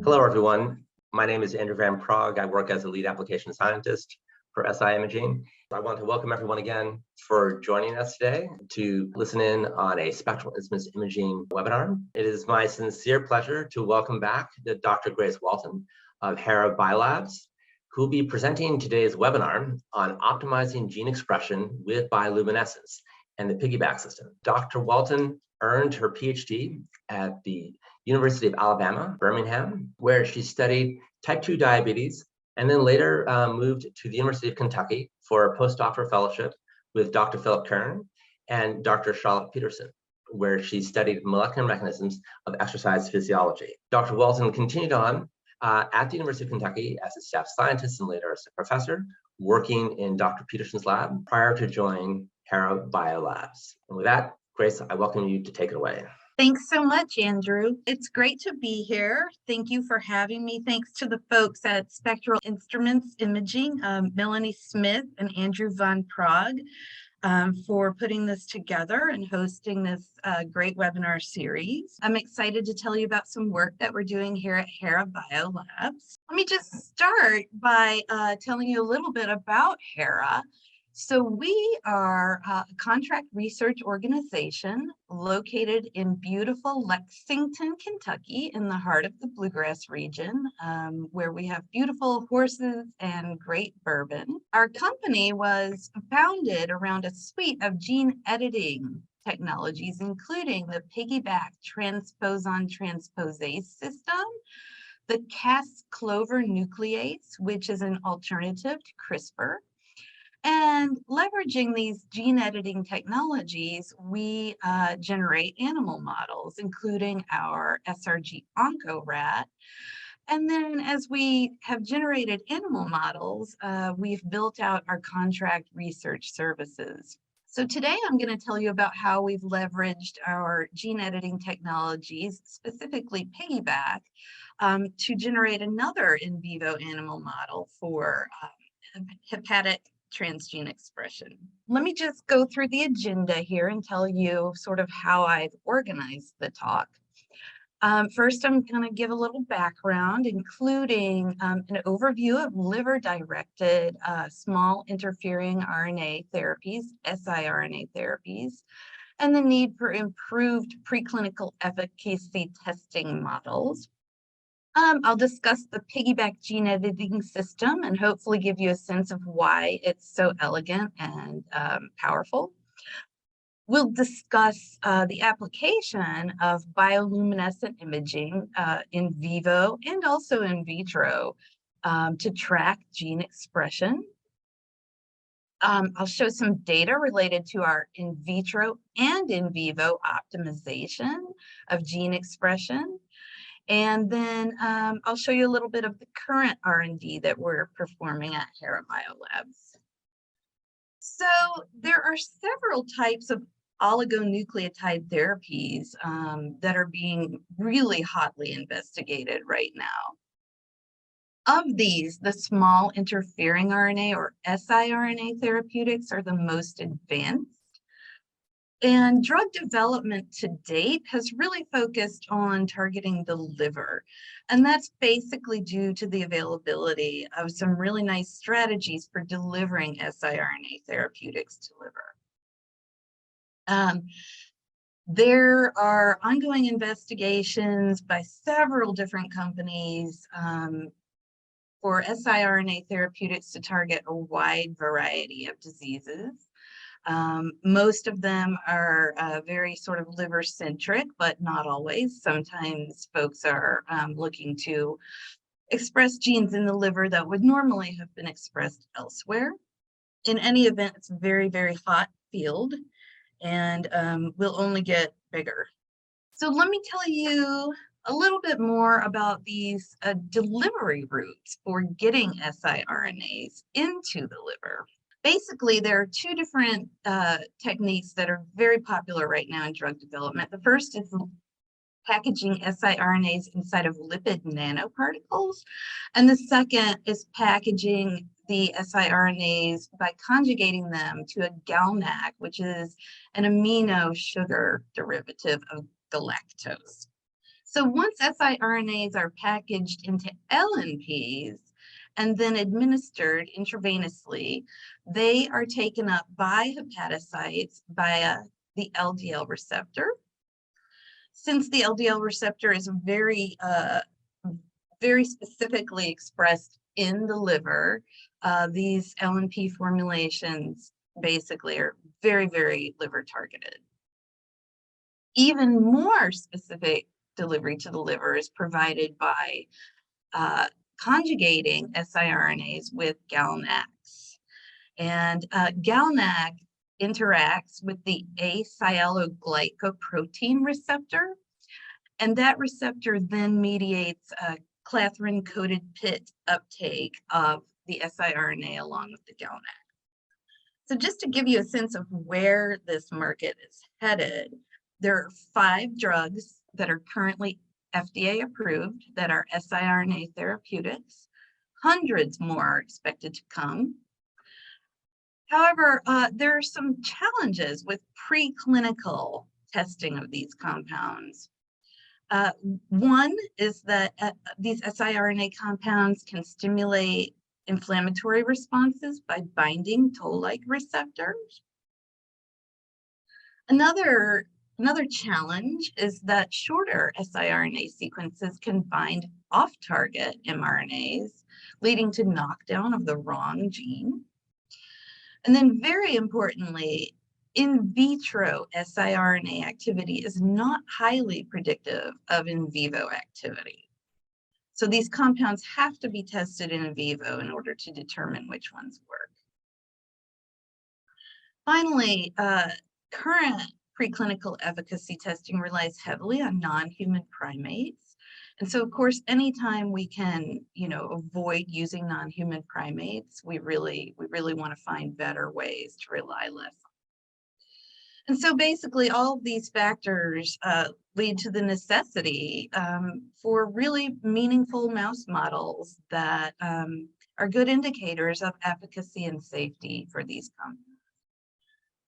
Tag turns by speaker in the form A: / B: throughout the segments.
A: Hello, everyone. My name is Andrew Van Prague. I work as a lead application scientist for SI Imaging. I want to welcome everyone again for joining us today to listen in on a spectral instruments imaging webinar. It is my sincere pleasure to welcome back Dr. Grace Walton of Hera BioLabs, who will be presenting today's webinar on optimizing gene expression with bioluminescence and the PiggyBac system. Dr. Walton earned her PhD at the University of Alabama, Birmingham, where she studied type 2 diabetes, and then later moved to the University of Kentucky for a postdoctoral fellowship with Dr. Philip Kern and Dr. Charlotte Peterson, where she studied molecular mechanisms of exercise physiology. Dr. Walton continued on at the University of Kentucky as a staff scientist and later as a professor, working in Dr. Peterson's lab prior to joining Hera BioLabs. And with that, Grace, I welcome you to take it away.
B: Thanks so much, Andrew. It's great to be here. Thank you for having me. Thanks to the folks at Spectral Instruments Imaging, Melanie Smith and Andrew Van Prague, for putting this together and hosting this great webinar series. I'm excited to tell you about some work that we're doing here at Hera BioLabs. Let me just start by telling you a little bit about Hera. So we are a contract research organization located in beautiful Lexington, Kentucky, in the heart of the Bluegrass region, where we have beautiful horses and great bourbon. Our company was founded around a suite of gene editing technologies, including the PiggyBac transposon transposase system, the Cas-Clover nuclease, which is an alternative to CRISPR. And leveraging these gene editing technologies, we generate animal models, including our SRG OncoRat. And then as we have generated animal models, we've built out our contract research services. So today I'm going to tell you about how we've leveraged our gene editing technologies, specifically PiggyBac, to generate another in vivo animal model for hepatic transgene expression. Let me just go through the agenda here and tell you sort of how I've organized the talk. First, I'm going to give a little background, including an overview of liver-directed small interfering RNA therapies, siRNA therapies, and the need for improved preclinical efficacy testing models. I'll discuss the PiggyBac gene editing system and hopefully give you a sense of why it's so elegant and powerful. We'll discuss the application of bioluminescent imaging in vivo and also in vitro to track gene expression. I'll show some data related to our in vitro and in vivo optimization of gene expression. And then I'll show you a little bit of the current R&D that we're performing at Hera BioLabs. So there are several types of oligonucleotide therapies that are being really hotly investigated right now. Of these, the small interfering RNA or siRNA therapeutics are the most advanced. And drug development to date has really focused on targeting the liver. And that's basically due to the availability of some really nice strategies for delivering siRNA therapeutics to liver. There are ongoing investigations by several different companies for siRNA therapeutics to target a wide variety of diseases. Most of them are very sort of liver-centric, but not always. Sometimes folks are looking to express genes in the liver that would normally have been expressed elsewhere. In any event, it's a very, very hot field and will only get bigger. So let me tell you a little bit more about these delivery routes for getting siRNAs into the liver. Basically, there are two different techniques that are very popular right now in drug development. The first is packaging siRNAs inside of lipid nanoparticles, and the second is packaging the siRNAs by conjugating them to a GalNAc, which is an amino sugar derivative of galactose. So once siRNAs are packaged into LNPs and then administered intravenously, they are taken up by hepatocytes via the LDL receptor. Since the LDL receptor is very specifically expressed in the liver, these LNP formulations basically are very, very liver targeted. Even more specific delivery to the liver is provided by conjugating siRNAs with GalNAcs. And GalNAc interacts with the asialoglycoprotein receptor, and that receptor then mediates a clathrin-coated PIT uptake of the siRNA along with the GalNAc. So just to give you a sense of where this market is headed, there are 5 drugs that are currently FDA approved that are siRNA therapeutics. Hundreds more are expected to come. However, there are some challenges with preclinical testing of these compounds. One is that these siRNA compounds can stimulate inflammatory responses by binding toll-like receptors. Another challenge is that shorter siRNA sequences can bind off-target mRNAs, leading to knockdown of the wrong gene. And then very importantly, in vitro siRNA activity is not highly predictive of in vivo activity. So these compounds have to be tested in vivo in order to determine which ones work. Finally, current preclinical efficacy testing relies heavily on non-human primates. And so, of course, anytime we can, avoid using non-human primates, we really want to find better ways to rely less on. And so basically all of these factors lead to the necessity for really meaningful mouse models that are good indicators of efficacy and safety for these compounds.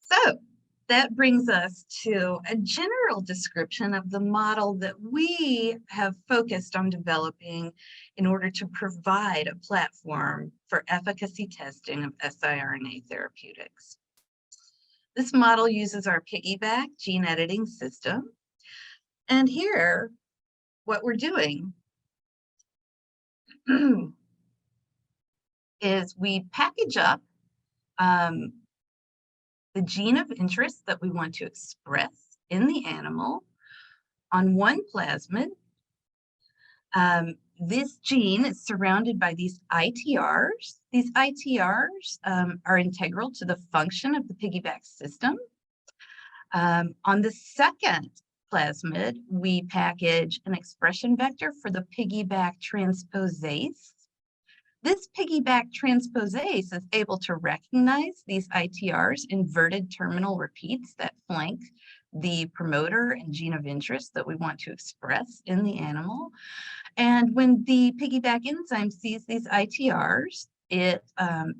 B: So that brings us to a general description of the model that we have focused on developing in order to provide a platform for efficacy testing of siRNA therapeutics. This model uses our PiggyBac gene editing system. And here, what we're doing is we package up the gene of interest that we want to express in the animal on one plasmid. This gene is surrounded by these ITRs. These ITRs are integral to the function of the PiggyBac system. On the second plasmid, we package an expression vector for the PiggyBac transposase. This PiggyBac transposase is able to recognize these ITRs, inverted terminal repeats that flank the promoter and gene of interest that we want to express in the animal. And when the PiggyBac enzyme sees these ITRs, it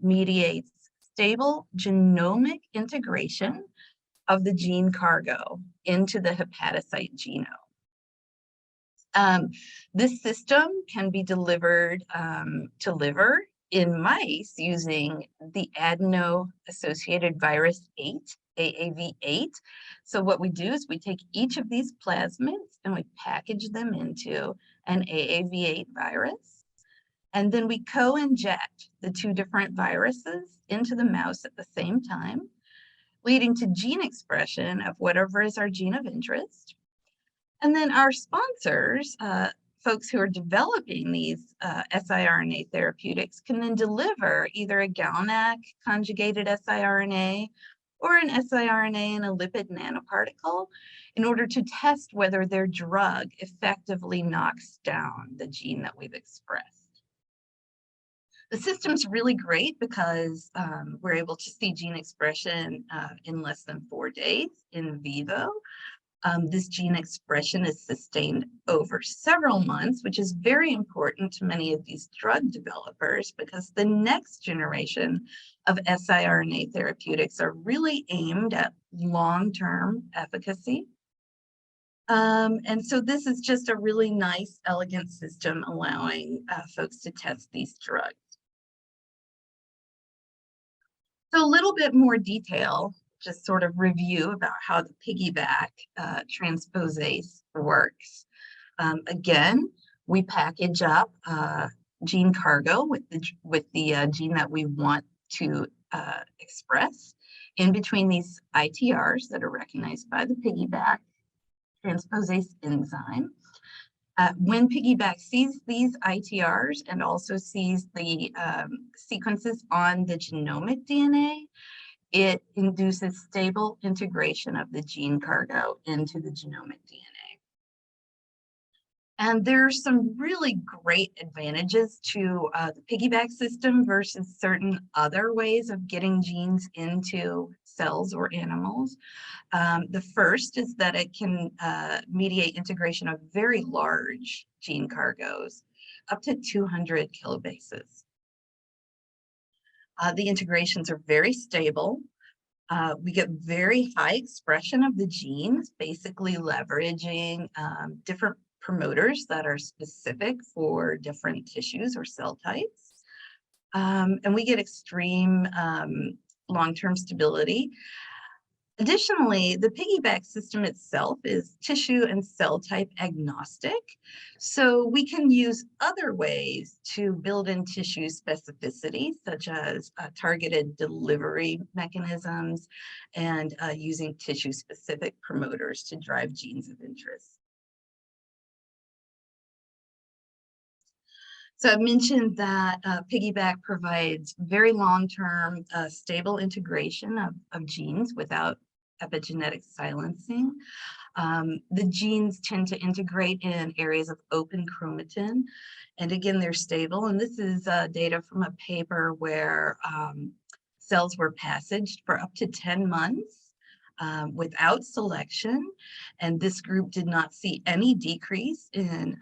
B: mediates stable genomic integration of the gene cargo into the hepatocyte genome. This system can be delivered to liver in mice using the adeno-associated virus 8, AAV8. So what we do is we take each of these plasmids and we package them into an AAV8 virus. And then we co-inject the 2 different viruses into the mouse at the same time, leading to gene expression of whatever is our gene of interest. And then our sponsors, folks who are developing these siRNA therapeutics, can then deliver either a GalNAc conjugated siRNA or an siRNA in a lipid nanoparticle in order to test whether their drug effectively knocks down the gene that we've expressed. The system's really great because we're able to see gene expression in less than 4 days in vivo. This gene expression is sustained over several months, which is very important to many of these drug developers because the next generation of siRNA therapeutics are really aimed at long-term efficacy. And so this is just a really nice, elegant system allowing folks to test these drugs. So a little bit more detail, just sort of review about how the PiggyBac transposase works. Again, we package up gene cargo with the gene that we want to express in between these ITRs that are recognized by the PiggyBac transposase enzyme. When PiggyBac sees these ITRs and also sees the sequences on the genomic DNA, it induces stable integration of the gene cargo into the genomic DNA. And there's some really great advantages to the PiggyBac system versus certain other ways of getting genes into cells or animals. The first is that it can mediate integration of very large gene cargos, up to 200 kilobases. The integrations are very stable. We get very high expression of the genes, basically leveraging different promoters that are specific for different tissues or cell types. And we get extreme long-term stability. Additionally, the PiggyBac system itself is tissue and cell type agnostic. So we can use other ways to build in tissue specificity, such as targeted delivery mechanisms and using tissue-specific promoters to drive genes of interest. So I mentioned that PiggyBac provides very long-term stable integration of genes without epigenetic silencing. The genes tend to integrate in areas of open chromatin. And again, they're stable. And this is data from a paper where cells were passaged for up to 10 months without selection. And this group did not see any decrease in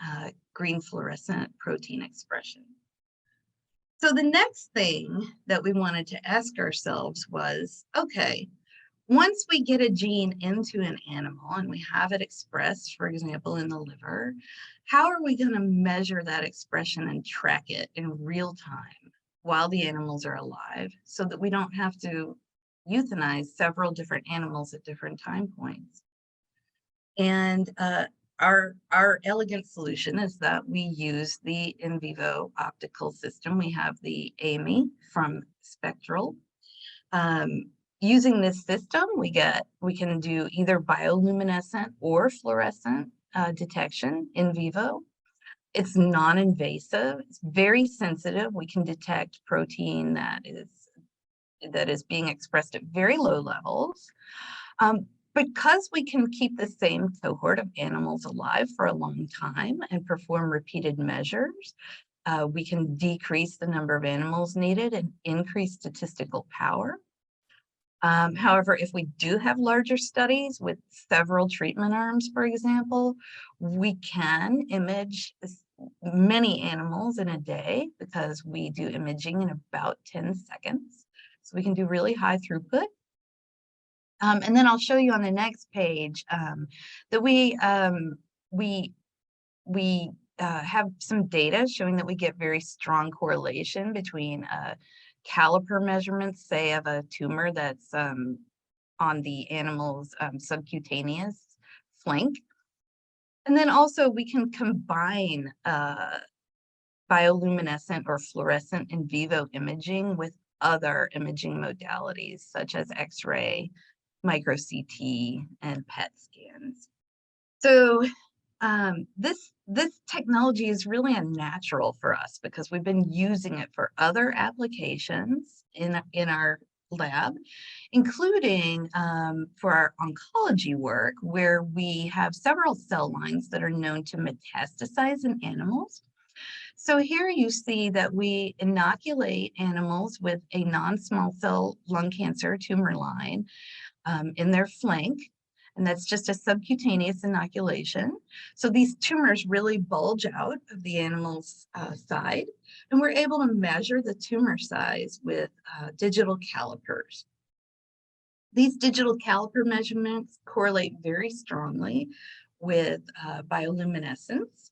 B: green fluorescent protein expression. So the next thing that we wanted to ask ourselves was, okay, once we get a gene into an animal and we have it expressed, for example, in the liver, how are we going to measure that expression and track it in real time while the animals are alive so that we don't have to euthanize several different animals at different time points? And our elegant solution is that we use the in vivo optical system. We have the AMI from Spectral. Using this system, we can do either bioluminescent or fluorescent detection in vivo. It's non-invasive. It's very sensitive. We can detect protein that is being expressed at very low levels. Because we can keep the same cohort of animals alive for a long time and perform repeated measures, we can decrease the number of animals needed and increase statistical power. However, if we do have larger studies with several treatment arms, for example, we can image many animals in a day because we do imaging in about 10 seconds. So we can do really high throughput. And then I'll show you on the next page that we have some data showing that we get very strong correlation between caliper measurements, say, of a tumor that's on the animal's subcutaneous flank. And then also we can combine bioluminescent or fluorescent in vivo imaging with other imaging modalities, such as X-ray, micro CT, and PET scans. So this technology is really a natural for us because we've been using it for other applications in our lab, including for our oncology work, where we have several cell lines that are known to metastasize in animals. So here you see that we inoculate animals with a non-small cell lung cancer tumor line in their flank, and that's just a subcutaneous inoculation. So these tumors really bulge out of the animal's side, and we're able to measure the tumor size with digital calipers. These digital caliper measurements correlate very strongly with bioluminescence.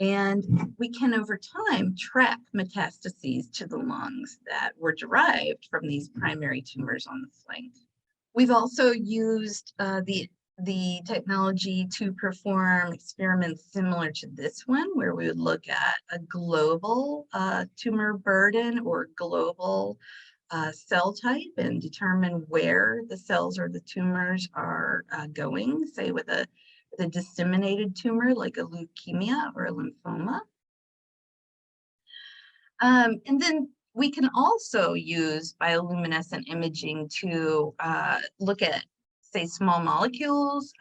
B: And we can, over time, track metastases to the lungs that were derived from these primary tumors on the flank. We've also used the technology to perform experiments similar to this one, where we would look at a global tumor burden or global cell type and determine where the cells or the tumors are going, say with a disseminated tumor like a leukemia or a lymphoma. And then we can also use bioluminescent imaging to look at, say, small molecules,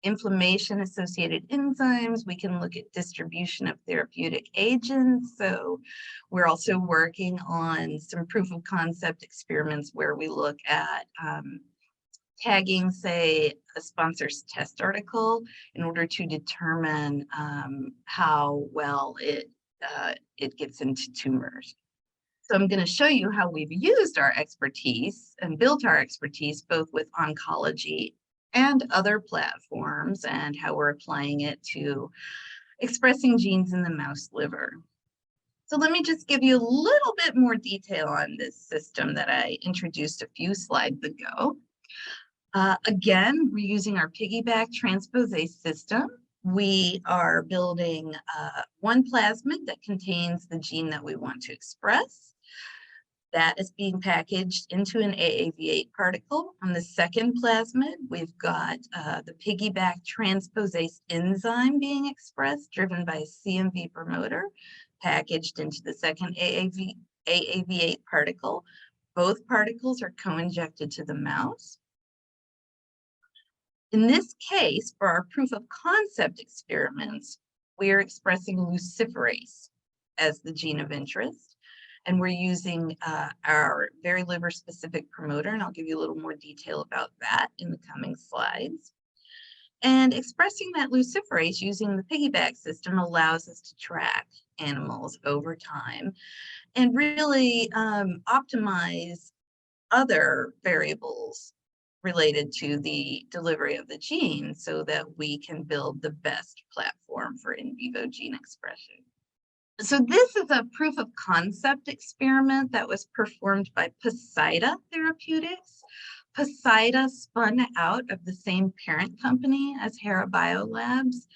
B: inflammation-associated enzymes. We can look at distribution of therapeutic agents. So we're also working on some proof of concept experiments where we look at tagging, say, a sponsor's test article in order to determine how well it gets into tumors. So I'm going to show you how we've used our expertise and built our expertise both with oncology and other platforms, and how we're applying it to expressing genes in the mouse liver. So let me just give you a little bit more detail on this system that I introduced a few slides ago. Again, we're using our PiggyBac transposase system. We are building one plasmid that contains the gene that we want to express. That is being packaged into an AAV8 particle. On the second plasmid, we've got the PiggyBac transposase enzyme being expressed, driven by a CMV promoter, packaged into the second AAV8 particle. Both particles are co-injected to the mouse. In this case, for our proof of concept experiments, we are expressing luciferase as the gene of interest, and we're using our very liver specific promoter, and I'll give you a little more detail about that in the coming slides. And expressing that luciferase using the PiggyBac system allows us to track animals over time and really optimize other variables related to the delivery of the gene so that we can build the best platform for in vivo gene expression. So this is a proof of concept experiment that was performed by Poseida Therapeutics. Poseida spun out of the same parent company as Hera BioLabs.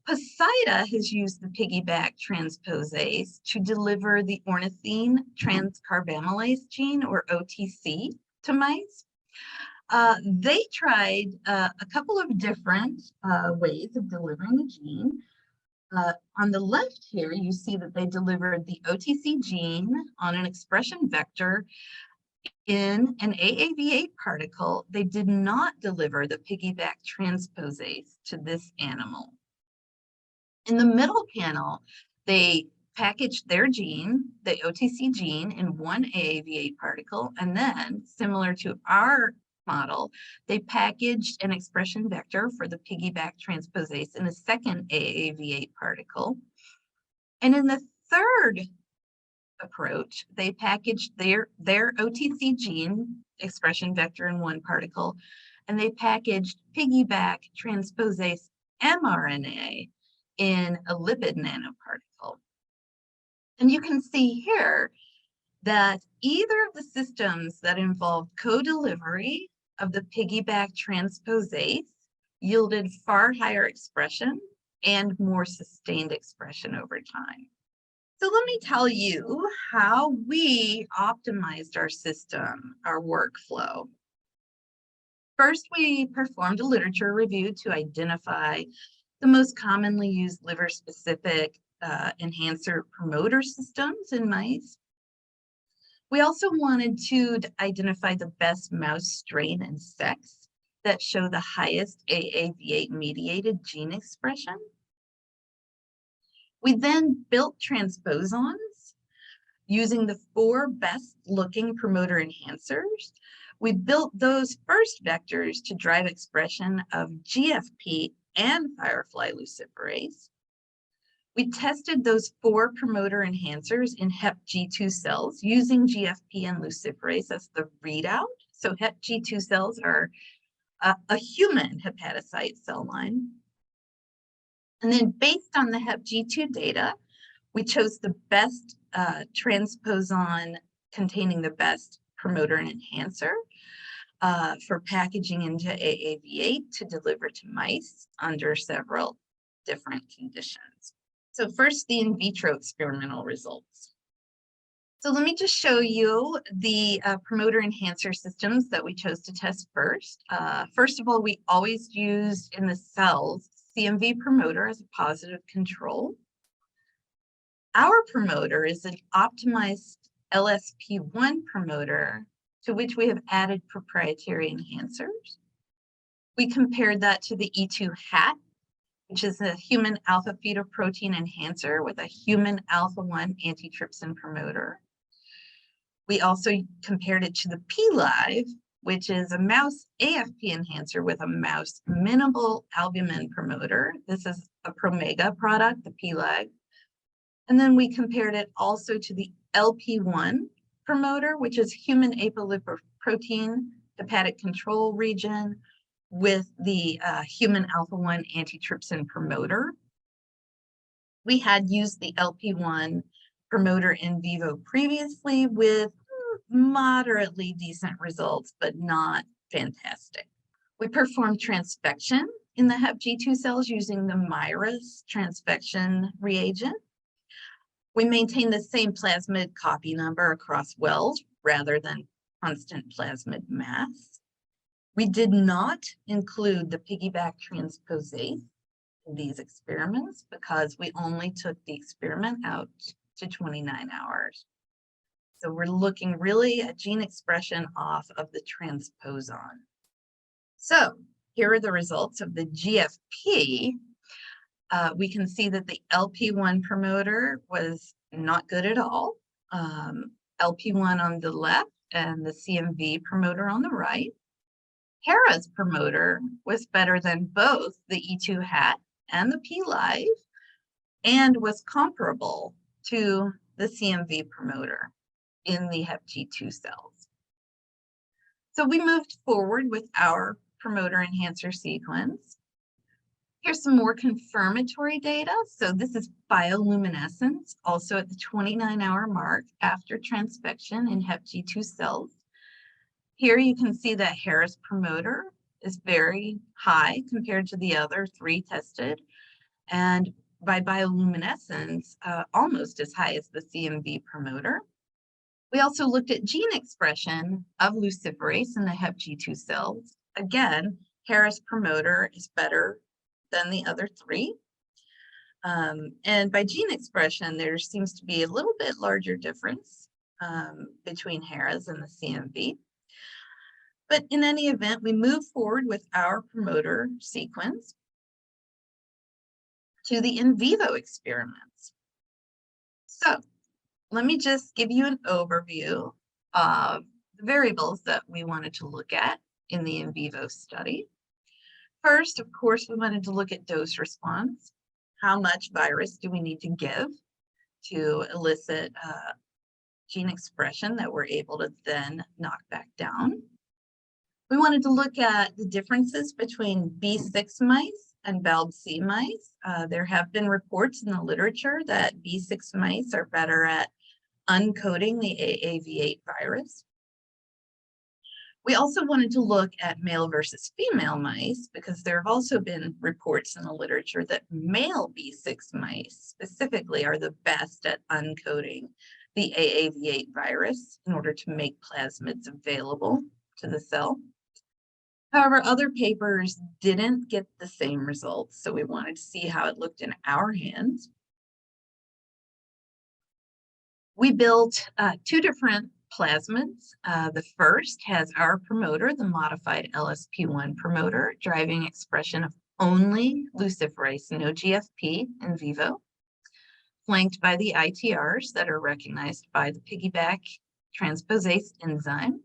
B: Poseida has used the PiggyBac transposase to deliver the ornithine transcarbamylase gene, or OTC, to mice. They tried a couple of different ways of delivering the gene. On the left here, you see that they delivered the OTC gene on an expression vector in an AAV8 particle. They did not deliver the PiggyBac transposase to this animal. In the middle panel, they packaged their gene, the OTC gene, in one AAV8 particle, and then, similar to our model, they packaged an expression vector for the PiggyBac transposase in a second AAV8 particle. And in the third approach, they packaged their OTC gene expression vector in one particle, and they packaged PiggyBac transposase mRNA in a lipid nanoparticle. And you can see here that either of the systems that involved co-delivery of the PiggyBac transposase yielded far higher expression and more sustained expression over time. So let me tell you how we optimized our system, our workflow. First, we performed a literature review to identify the most commonly used liver-specific enhancer promoter systems in mice. We also wanted to identify the best mouse strain and sex that show the highest AAV8-mediated gene expression. We then built transposons using the 4 best-looking promoter enhancers. We built those first vectors to drive expression of GFP and firefly luciferase. We tested those 4 promoter enhancers in HepG2 cells using GFP and luciferase as the readout. So HepG2 cells are a human hepatocyte cell line. And then based on the Hep G2 data, we chose the best transposon containing the best promoter and enhancer for packaging into AAV8 to deliver to mice under several different conditions. So first, the in vitro experimental results. So let me just show you the promoter enhancer systems that we chose to test first. First of all, we always used in the cells CMV promoter as a positive control. Our promoter is an optimized LSP1 promoter to which we have added proprietary enhancers. We compared that to the E2 hat, which is a human alpha fetoprotein enhancer with a human alpha-1 antitrypsin promoter. We also compared it to the P-Live, which is a mouse AFP enhancer with a mouse minimal albumin promoter. This is a Promega product, the P-Live. And then we compared it also to the LP1 promoter, which is human apolipoprotein hepatic control region with the human alpha-1 antitrypsin promoter. We had used the LP1 promoter in vivo previously with moderately decent results, but not fantastic. We performed transfection in the Hep G2 cells using the Mirus transfection reagent. We maintained the same plasmid copy number across wells rather than constant plasmid mass. We did not include the PiggyBac transposase in these experiments because we only took the experiment out to 29 hours. So we're looking really at gene expression off of the transposon. So here are the results of the GFP. We can see that the LP1 promoter was not good at all. LP1 on the left and the CMV promoter on the right. Hera's promoter was better than both the E2 hat and the P-Live and was comparable to the CMV promoter in the Hep G2 cells. So we moved forward with our promoter enhancer sequence. Here's some more confirmatory data. So this is bioluminescence, also at the 29-hour mark after transfection in Hep G2 cells. Here you can see that Hera's promoter is very high compared to the other three tested, and by bioluminescence, almost as high as the CMV promoter. We also looked at gene expression of luciferase in the Hep G2 cells. Again, Hera's promoter is better than the other three. And by gene expression, there seems to be a little bit larger difference between Hera's and the CMV. But in any event, we move forward with our promoter sequence to the in vivo experiments. So let me just give you an overview of the variables that we wanted to look at in the in vivo study. First, of course, we wanted to look at dose response. How much virus do we need to give to elicit gene expression that we're able to then knock back down? We wanted to look at the differences between B6 mice and BALB/c mice. There have been reports in the literature that B6 mice are better at uncoding the AAV8 virus. We also wanted to look at male versus female mice because there have also been reports in the literature that male B6 mice specifically are the best at uncoding the AAV8 virus in order to make plasmids available to the cell. However, other papers didn't get the same results, so we wanted to see how it looked in our hands. We built two different plasmids. The first has our promoter, the modified LSP1 promoter, driving expression of only luciferase, no GFP in vivo, flanked by the ITRs that are recognized by the PiggyBac transposase enzyme.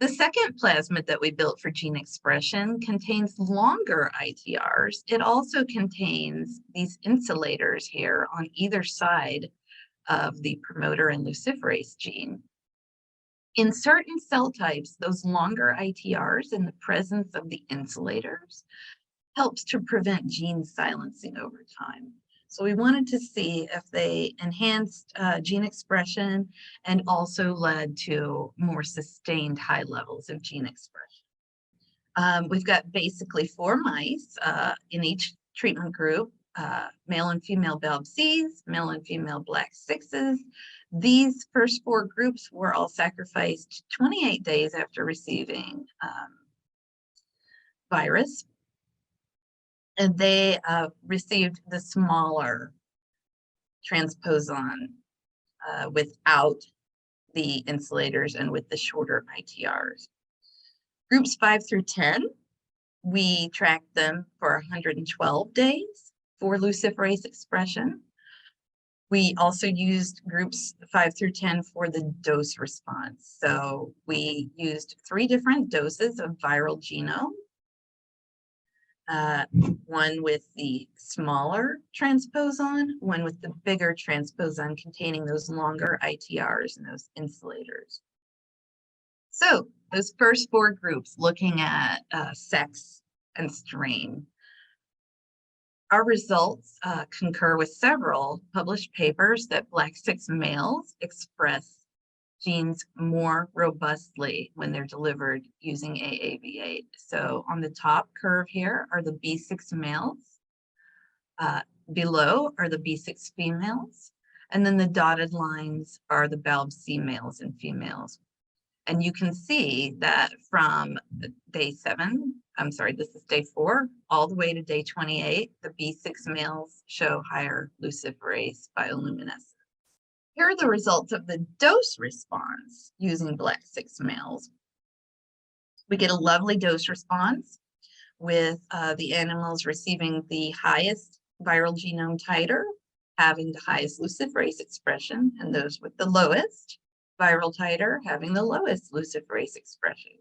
B: The second plasmid that we built for gene expression contains longer ITRs. It also contains these insulators here on either side of the promoter and luciferase gene. In certain cell types, those longer ITRs in the presence of the insulators helps to prevent gene silencing over time. So we wanted to see if they enhanced gene expression and also led to more sustained high levels of gene expression. We've got basically 4 mice in each treatment group, male and female BioLabs, male and female black 6s. These first 4 groups were all sacrificed 28 days after receiving virus. And they received the smaller transposon without the insulators and with the shorter ITRs. Groups 5 through 10, we tracked them for 112 days for luciferase expression. We also used groups 5 through 10 for the dose response. So we used 3 different doses of viral genome. One with the smaller transposon, one with the bigger transposon containing those longer ITRs and those insulators. So those first 4 groups looking at sex and strain. Our results concur with several published papers that black 6 males express genes more robustly when they're delivered using AAV8. So on the top curve here are the B6 males. Below are the B6 females. And then the dotted lines are the BioLabs males and females. And you can see that from day 7, this is day 4, all the way to day 28, the B6 males show higher luciferase bioluminescence. Here are the results of the dose response using black 6 males. We get a lovely dose response with the animals receiving the highest viral genome titer, having the highest luciferase expression, and those with the lowest viral titer having the lowest luciferase expression.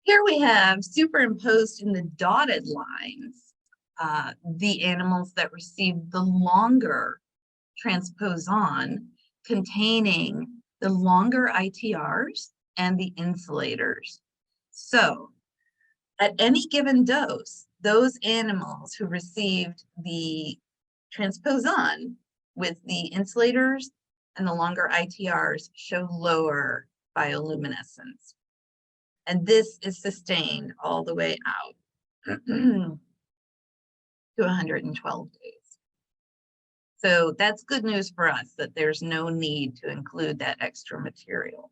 B: Here we have superimposed in the dotted lines the animals that received the longer transposon containing the longer ITRs and the insulators. So at any given dose, those animals who received the transposon with the insulators and the longer ITRs show lower bioluminescence. And this is sustained all the way out to 112 days. So that's good news for us that there's no need to include that extra material.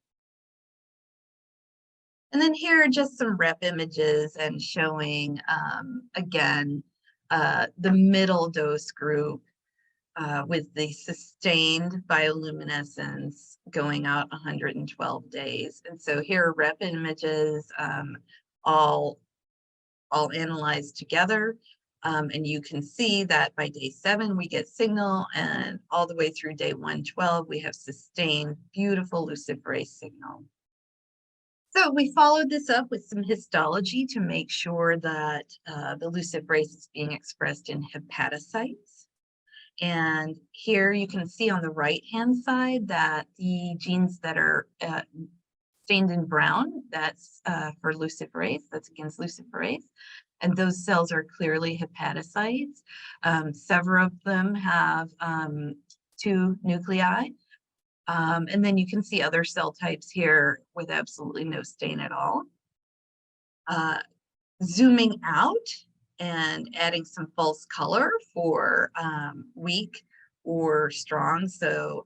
B: And then here are just some rep images and showing, again, the middle dose group with the sustained bioluminescence going out 112 days. And so here are rep images all analyzed together. And you can see that by day 7, we get signal, and all the way through day 112, we have sustained beautiful luciferase signal. So we followed this up with some histology to make sure that the luciferase is being expressed in hepatocytes. And here you can see on the right-hand side that the genes that are stained in brown, that's for luciferase, that's against luciferase. And those cells are clearly hepatocytes. Several of them have 2 nuclei. And then you can see other cell types here with absolutely no stain at all. Zooming out and adding some false color for weak or strong. So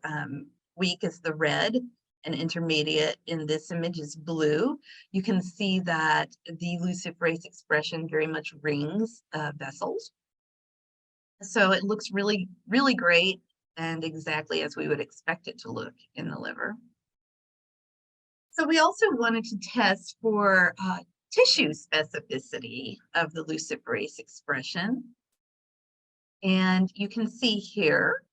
B: weak is the red, and intermediate in this image is blue. You can see that the luciferase expression very much rings vessels. So it looks really, really great and exactly as we would expect it to look in the liver. So we also wanted to test for tissue specificity of the luciferase expression. And you can see here,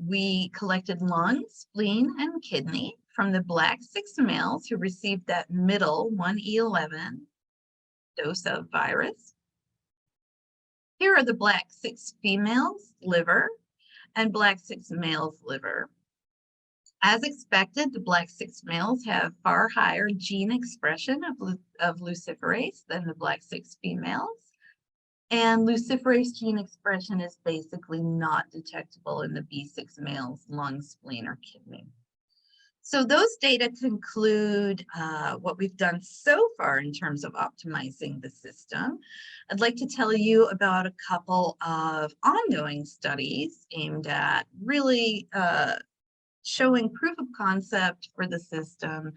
B: we collected lung, spleen, and kidney from the black 6 males who received that middle 1E11 dose of virus. Here are the black 6 females' liver and black 6 males' liver. As expected, the black 6 males have far higher gene expression of luciferase than the black 6 females. And luciferase gene expression is basically not detectable in the B6 males' lung, spleen, or kidney. So those data conclude what we've done so far in terms of optimizing the system. I'd like to tell you about a couple of ongoing studies aimed at really showing proof of concept for the system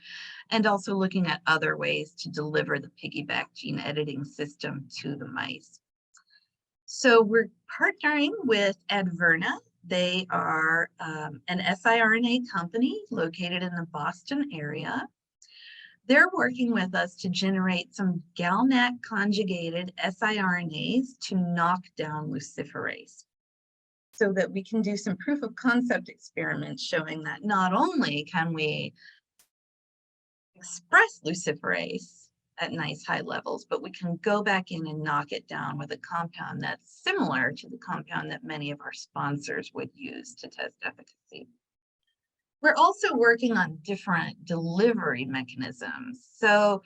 B: and also looking at other ways to deliver the PiggyBac gene editing system to the mice. So we're partnering with Adverna. They are an siRNA company located in the Boston area. They're working with us to generate some GalNAc conjugated siRNAs to knock down luciferase, so that we can do some proof of concept experiments showing that not only can we express luciferase at nice high levels, but we can go back in and knock it down with a compound that's similar to the compound that many of our sponsors would use to test efficacy. We're also working on different delivery mechanisms. So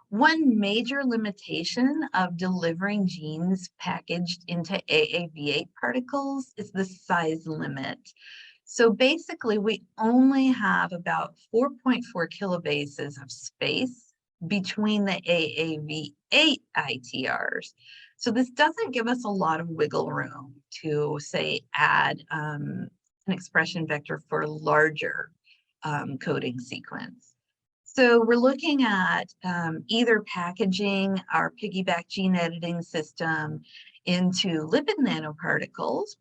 B: one major limitation of delivering genes packaged into AAV8 particles is the size limit. So basically, we only have about 4.4 kilobases of space between the AAV8 ITRs. So this doesn't give us a lot of wiggle room to, say, add an expression vector for a larger coding sequence. So we're looking at either packaging our PiggyBac gene editing system into lipid nanoparticles,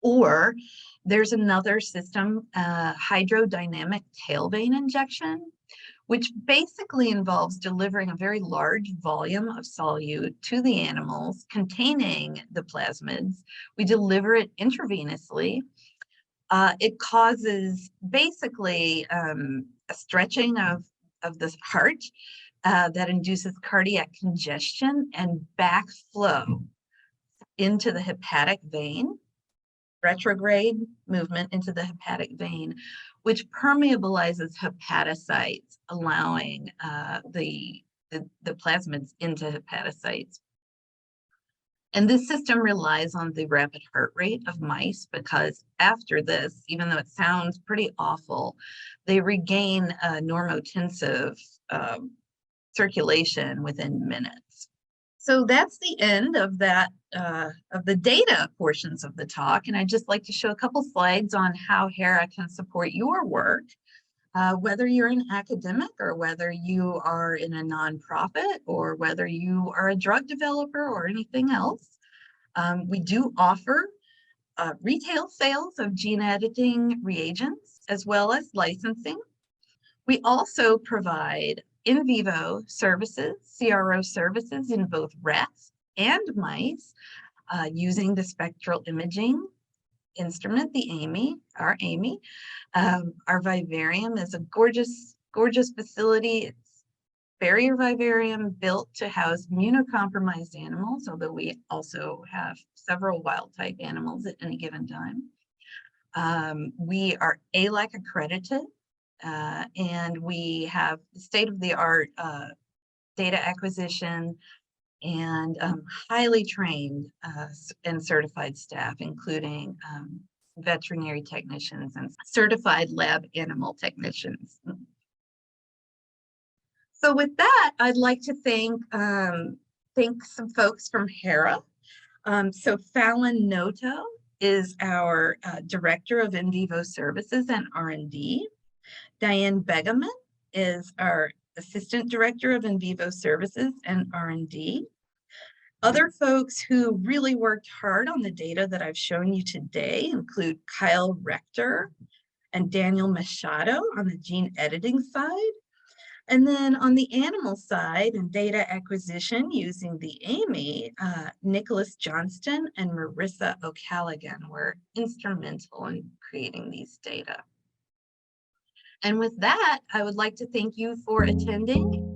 B: or there's another system, hydrodynamic tail vein injection, which basically involves delivering a very large volume of solute to the animals containing the plasmids. We deliver it intravenously. It causes basically a stretching of the heart that induces cardiac congestion and backflow into the hepatic vein, retrograde movement into the hepatic vein, which permeabilizes hepatocytes, allowing the plasmids into hepatocytes. And this system relies on the rapid heart rate of mice because after this, even though it sounds pretty awful, they regain normotensive circulation within minutes. So that's the end of that, of the data portions of the talk. And I'd just like to show a couple slides on how Hera can support your work, whether you're an academic or whether you are in a nonprofit or whether you are a drug developer or anything else. We do offer retail sales of gene editing reagents as well as licensing. We also provide in vivo services, CRO services in both rats and mice using the spectral imaging instrument, the AMI, our AMI. Our vivarium is a gorgeous, gorgeous facility. It's barrier vivarium built to house immunocompromised animals, although we also have several wild type animals at any given time. We are ALAC accredited. And we have state-of-the-art data acquisition and highly trained and certified staff, including veterinary technicians and certified lab animal technicians. So with that, I'd like to thank some folks from Hera. So Fallon Noto is our Director of In Vivo Services and R&D. Diane Begeman is our Assistant Director of In Vivo Services and R&D. Other folks who really worked hard on the data that I've shown you today include Kyle Rector and Daniel Machado on the gene editing side. And then on the animal side and data acquisition using the AMI, Nicholas Johnston and Marissa O'Callaghan were instrumental in creating these data. And with that, I would like to thank you for attending